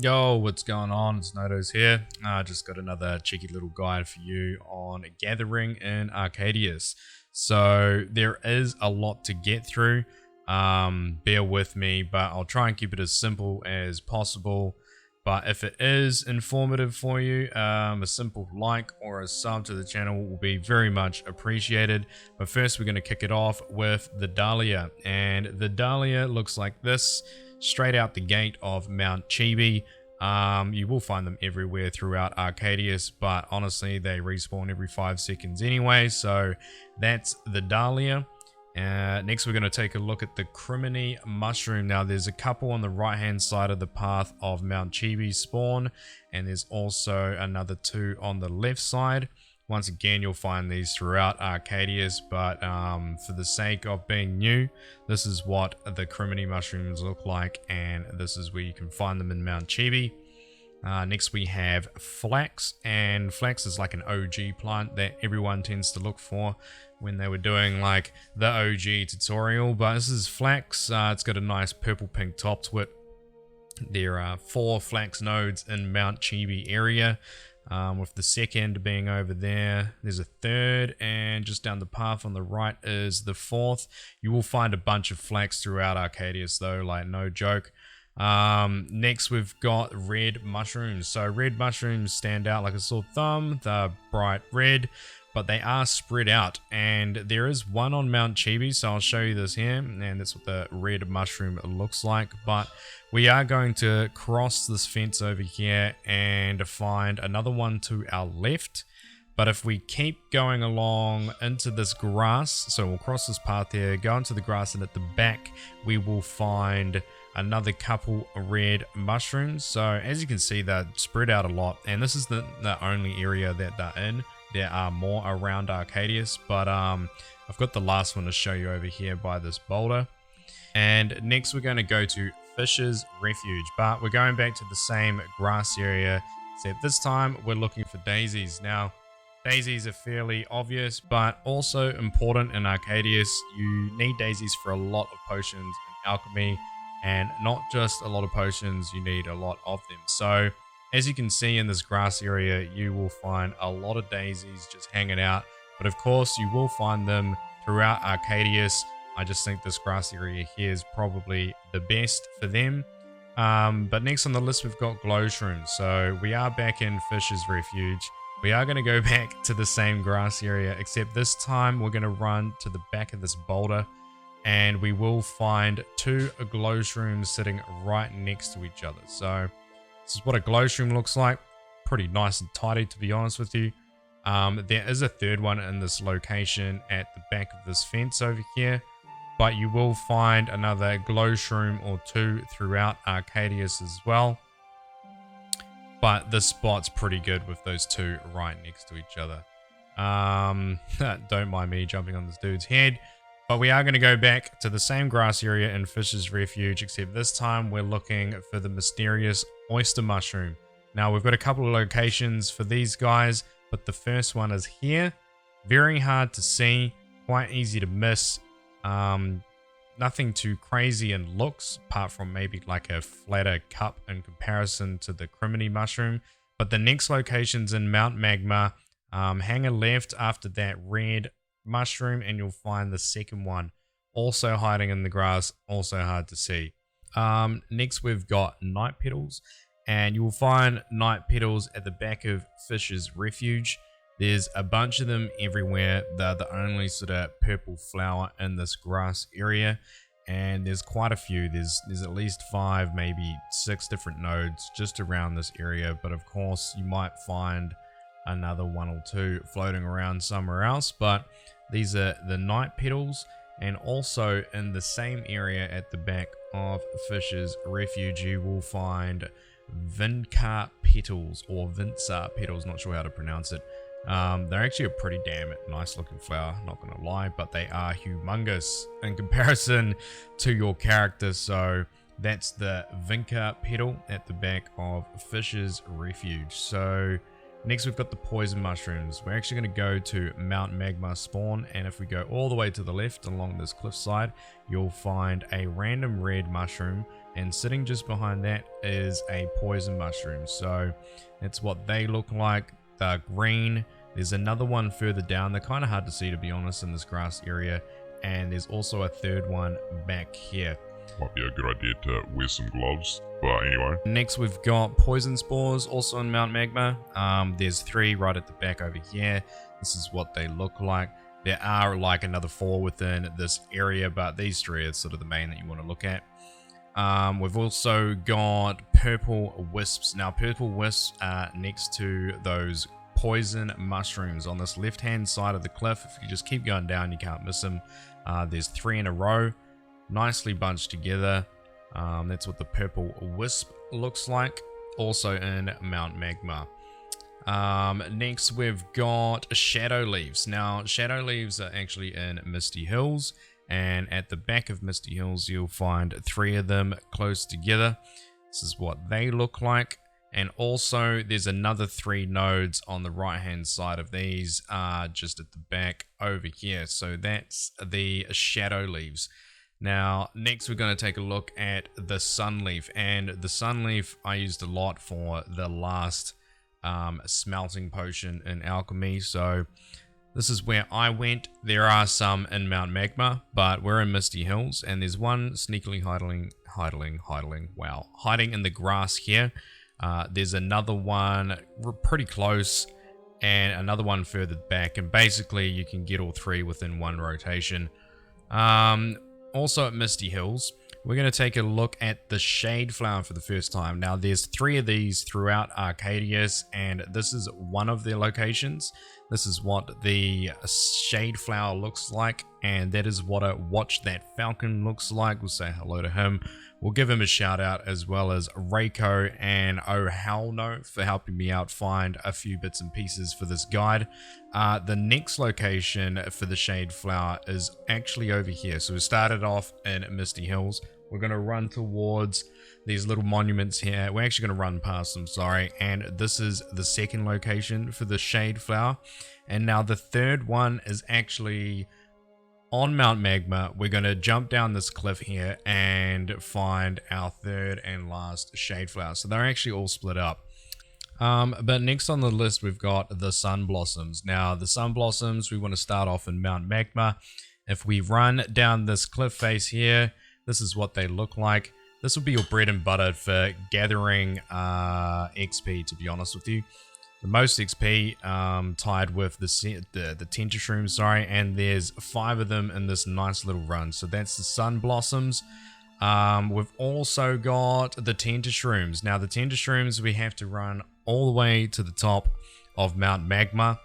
Yo, what's going on? It's nohdoze here. I just got another cheeky little guide for you on gathering in Arcadius. So there is a lot to get through. Bear with me, but I'll try and keep it as simple as possible. But if it is informative for you, a simple like or a sub to the channel will be very much appreciated. But first, we're going to kick it off with the Dahlia. And the Dahlia looks like this, straight out the gate of Mount Chibi. You will find them everywhere throughout Arcadius, but honestly, they respawn every 5 seconds anyway. So that's the Dahlia. Next, we're going to take a look at the Crimini Mushroom. Now, there's a couple on the right-hand side of the path of Mount Chibi spawn, and there's also another 2 on the left side. Once again, you'll find these throughout Arcadius, but for the sake of being new, this is what the Crimini Mushrooms look like, and this is where you can find them in Mount Chibi. Next we have Flax, and Flax is like an OG plant that everyone tends to look for when they were doing like the OG tutorial, but this is Flax. It's got a nice purple pink top to it. There are 4 Flax nodes in Mount Chibi area, with the second being over there. There's a third, and just down the path on the right is the 4th. You will find a bunch of Flax throughout Arcadius though, like no joke. Next we've got red mushrooms. So red mushrooms stand out like a sore thumb. They're bright red, but they are spread out, and there is one on Mount Chibi, so I'll show you this here, and that's what the red mushroom looks like. But we are going to cross this fence over here and find another one to our left. But if we keep going along into this grass, so we'll cross this path here, go into the grass, and at the back we will find another couple red mushrooms. So as you can see, they're spread out a lot, and this is the only area that they're in. There are more around Arcadius, but I've got the last one to show you over here by this boulder. And next we're going to go to Fish's Refuge, but we're going back to the same grass area, except this time we're looking for daisies. Now, daisies are fairly obvious, but also important in Arcadius. You need daisies for a lot of potions in alchemy, and not just a lot of potions, you need a lot of them. So as you can see in this grass area, you will find a lot of daisies just hanging out, but of course you will find them throughout Arcadius. I just think this grass area here is probably the best for them. But next on the list we've got glowshrooms. So we are back in Fish's Refuge. We are going to go back to the same grass area, except this time we're going to run to the back of this boulder, and we will find 2 glowshrooms sitting right next to each other. So this is what a glowshroom looks like. Pretty nice and tidy, to be honest with you. There is a third one in this location at the back of this fence over here, but you will find another glowshroom or 2 throughout Arcadius as well. But this spot's pretty good with those 2 right next to each other. Don't mind me jumping on this dude's head. But we are going to go back to the same grass area in Fish's Refuge, except this time we're looking for the mysterious Oyster Mushroom. Now, we've got a couple of locations for these guys, but the first one is here. Very hard to see, quite easy to miss. Nothing too crazy in looks, apart from maybe like a flatter cup in comparison to the Crimini Mushroom. But the next location's in Mount Magma. Hang a left after that red mushroom, and you'll find the second one also hiding in the grass, also hard to see. Next we've got night petals, and you will find night petals at the back of Fish's Refuge. There's a bunch of them everywhere. They're the only sort of purple flower in this grass area, and there's quite a few. There's at least 5, maybe 6 different nodes just around this area, but of course you might find another 1 or 2 floating around somewhere else. But these are the night petals, and also in the same area at the back of Fish's Refuge you will find Vinca Petals, or Vinca Petals, not sure how to pronounce it. They're actually a pretty damn nice looking flower, not gonna lie, but they are humongous in comparison to your character. So that's the Vinca Petal at the back of Fish's Refuge. So next we've got the poison mushrooms. We're actually going to go to Mount Magma spawn, and if we go all the way to the left along this cliffside, you'll find a random red mushroom and sitting just behind that is a poison mushroom. So that's what they look like. They're green. There's another one further down. They're kind of hard to see, to be honest, in this grass area. And there's also a third one back here. Might be a good idea to wear some gloves, but anyway. Next we've got poison spores, also in Mount Magma. There's 3 right at the back over here. This is what they look like. There are like another 4 within this area, but these 3 are sort of the main that you want to look at. We've also got purple wisps. Now purple wisps are next to those poison mushrooms on this left hand side of the cliff. If you just keep going down, you can't miss them. There's 3 in a row, nicely bunched together. That's what the purple wisp looks like, also in Mount Magma. Next we've got shadow leaves. Now shadow leaves are actually in Misty Hills, and at the back of Misty Hills you'll find 3 of them close together. This is what they look like. And also there's another 3 nodes on the right hand side of these, just at the back over here. So that's the shadow leaves. Now next we're going to take a look at the sunleaf, and the sunleaf I used a lot for the last smelting potion in alchemy. So this is where I went. There are some in Mount Magma, but we're in Misty Hills, and there's one sneakily hiding in the grass here. There's another one pretty close, and another one further back, and basically you can get all 3 within one rotation. Also at Misty Hills, we're going to take a look at the shade flower for the first time. Now there's 3 of these throughout Arcadius, and this is one of their locations. This is what the shade flower looks like, and that is what a Watch That Falcon looks like. We'll say hello to him. We'll give him a shout out, as well as Reiko and Oh Hell No for helping me out find a few bits and pieces for this guide. The next location for the shade flower is actually over here. So we started off in Misty Hills. We're going to run towards these little monuments here. We're actually going to run past them, sorry. And this is the second location for the shade flower. And now the third one is actually on Mount Magma. We're going to jump down this cliff here and find our third and last shade flower. So they're actually all split up. But next on the list, we've got the sun blossoms. Now the sun blossoms, we want to start off in Mount Magma. If we run down this cliff face here, this is what they look like. This will be your bread and butter for gathering XP, to be honest with you. The most XP tied with the Tentashroom, sorry, and there's 5 of them in this nice little run. So that's the sun blossoms. We've also got the Tentashrooms. Now the Tentashrooms, we have to run all the way to the top of Mount Magma,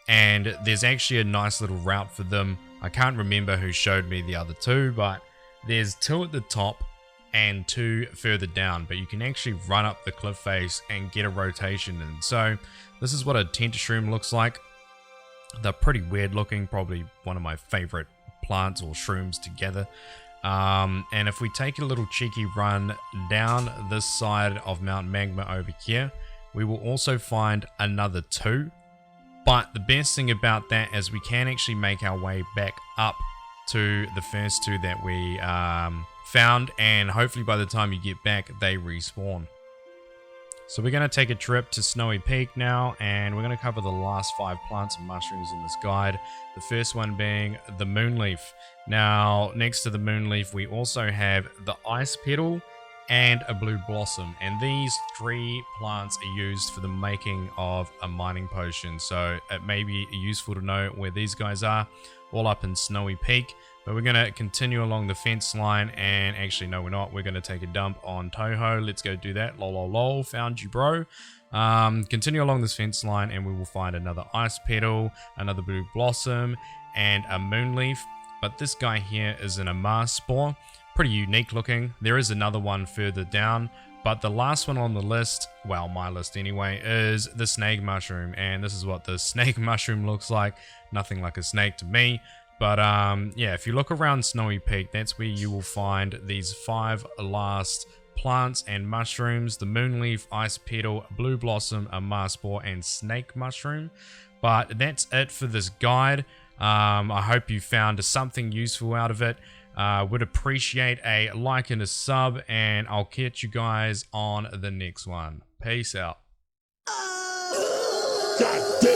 and there's actually a nice little route for them. I can't remember who showed me the other 2, but there's 2 at the top and 2 further down, but you can actually run up the cliff face and get a rotation in. So this is what a Tentashroom looks like. They're pretty weird looking, probably one of my favorite plants or shrooms together. And if we take a little cheeky run down this side of Mount Magma over here, we will also find another 2. But the best thing about that is we can actually make our way back up to the first 2 that we found, and hopefully by the time you get back they respawn. So we're going to take a trip to Snowy Peak now, and we're going to cover the last 5 plants and mushrooms in this guide. The first one being the moonleaf. Now next to the moonleaf we also have the ice petal and a blue blossom, and these 3 plants are used for the making of a mining potion. So it may be useful to know where these guys are, all up in Snowy Peak. But we're going to continue along the fence line, and actually no we're not, we're going to take a dump on Toho. Let's go do that. Lol, found you, bro. Continue along this fence line and we will find another ice petal, another blue blossom, and a moonleaf. But this guy here is an Amar spore, pretty unique looking. There is another one further down, but the last one on the list, well my list anyway, is the snake mushroom. And this is what the snake mushroom looks like. Nothing like a snake to me. But yeah, if you look around Snowy Peak, that's where you will find these 5 last plants and mushrooms: the moonleaf, ice petal, blue blossom, Amar spore, and snake mushroom. But that's it for this guide. I hope you found something useful out of it. Would appreciate a like and a sub, and I'll catch you guys on the next one. Peace out. God damn.